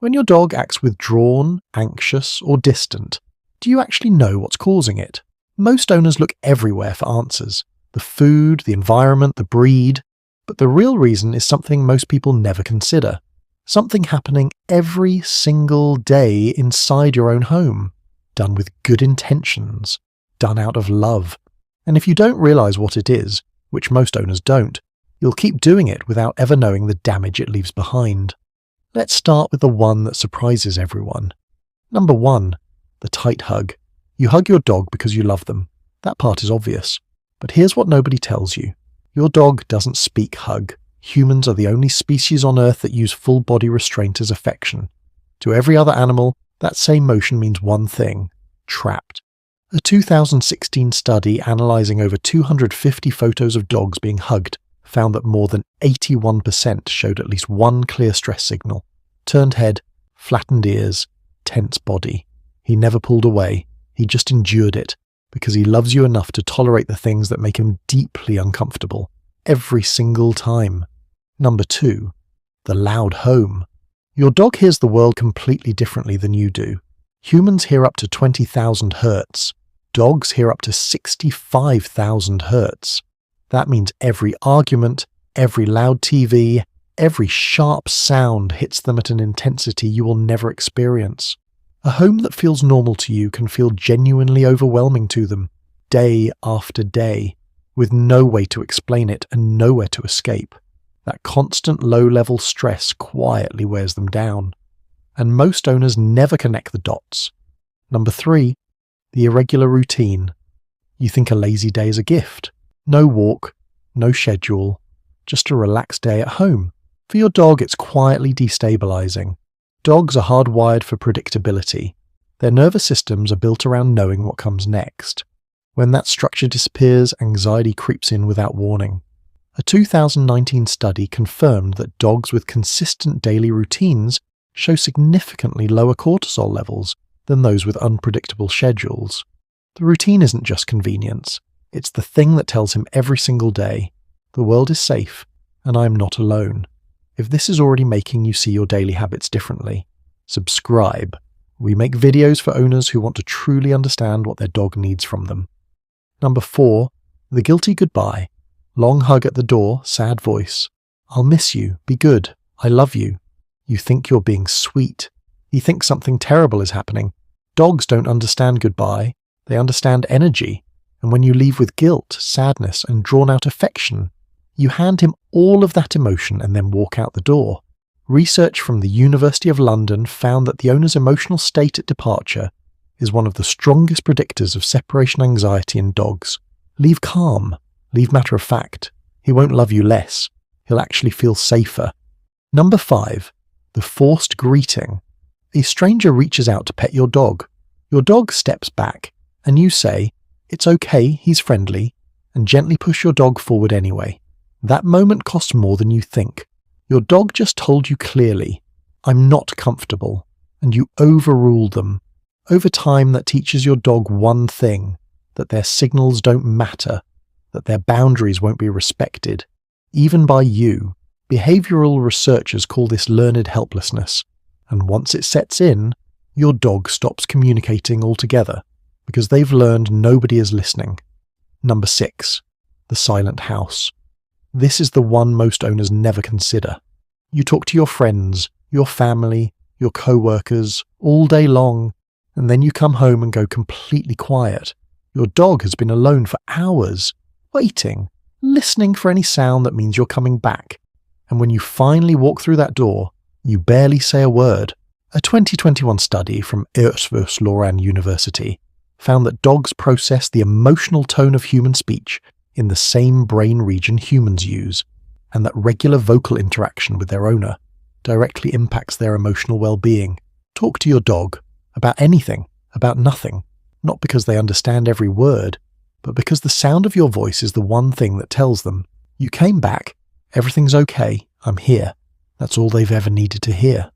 When your dog acts withdrawn, anxious, or distant, do you actually know what's causing it? Most owners look everywhere for answers. The food, the environment, the breed. But the real reason is something most people never consider. Something happening every single day inside your own home. Done with good intentions. Done out of love. And if you don't realize what it is, which most owners don't, you'll keep doing it without ever knowing the damage it leaves behind. Let's start with the one that surprises everyone. Number 1, the tight hug. You hug your dog because you love them. That part is obvious. But here's what nobody tells you. Your dog doesn't speak hug. Humans are the only species on Earth that use full body restraint as affection. To every other animal, that same motion means one thing: trapped. A 2016 study analysing over 250 photos of dogs being hugged found that more than 81% showed at least one clear stress signal: turned head, flattened ears, tense body. He never pulled away, he just endured it, because he loves you enough to tolerate the things that make him deeply uncomfortable, every single time. Number 2, the loud home. Your dog hears the world completely differently than you do. Humans hear up to 20,000 hertz. Dogs hear up to 65,000 hertz. That means every argument, every loud TV, every sharp sound hits them at an intensity you will never experience. A home that feels normal to you can feel genuinely overwhelming to them, day after day, with no way to explain it and nowhere to escape. That constant low-level stress quietly wears them down. And most owners never connect the dots. Number 3, the irregular routine. You think a lazy day is a gift. No walk, no schedule, just a relaxed day at home. For your dog, it's quietly destabilizing. Dogs are hardwired for predictability. Their nervous systems are built around knowing what comes next. When that structure disappears, anxiety creeps in without warning. A 2019 study confirmed that dogs with consistent daily routines show significantly lower cortisol levels than those with unpredictable schedules. The routine isn't just convenience. It's the thing that tells him every single day, the world is safe, and I am not alone. If this is already making you see your daily habits differently, subscribe. We make videos for owners who want to truly understand what their dog needs from them. Number 4, the guilty goodbye. Long hug at the door, sad voice. I'll miss you, be good, I love you. You think you're being sweet. He thinks something terrible is happening. Dogs don't understand goodbye, they understand energy. And when you leave with guilt, sadness, and drawn-out affection, you hand him all of that emotion and then walk out the door. Research from the University of London found that the owner's emotional state at departure is one of the strongest predictors of separation anxiety in dogs. Leave calm, leave matter of fact. He won't love you less. He'll actually feel safer. Number 5, the forced greeting. A stranger reaches out to pet your dog. Your dog steps back, and you say, "It's okay, he's friendly," and gently push your dog forward anyway. That moment costs more than you think. Your dog just told you clearly, "I'm not comfortable," and you overruled them. Over time, that teaches your dog one thing: that their signals don't matter, that their boundaries won't be respected, even by you. Behavioral researchers call this learned helplessness, and once it sets in, your dog stops communicating altogether, because they've learned nobody is listening. Number 6, the silent house. This is the one most owners never consider. You talk to your friends, your family, your co-workers, all day long, and then you come home and go completely quiet. Your dog has been alone for hours, waiting, listening for any sound that means you're coming back. And when you finally walk through that door, you barely say a word. A 2021 study from Eötvös-Loránd University found that dogs process the emotional tone of human speech in the same brain region humans use, and that regular vocal interaction with their owner directly impacts their emotional well-being. Talk to your dog about anything, about nothing, not because they understand every word, but because the sound of your voice is the one thing that tells them, "You came back, everything's okay, I'm here." That's all they've ever needed to hear.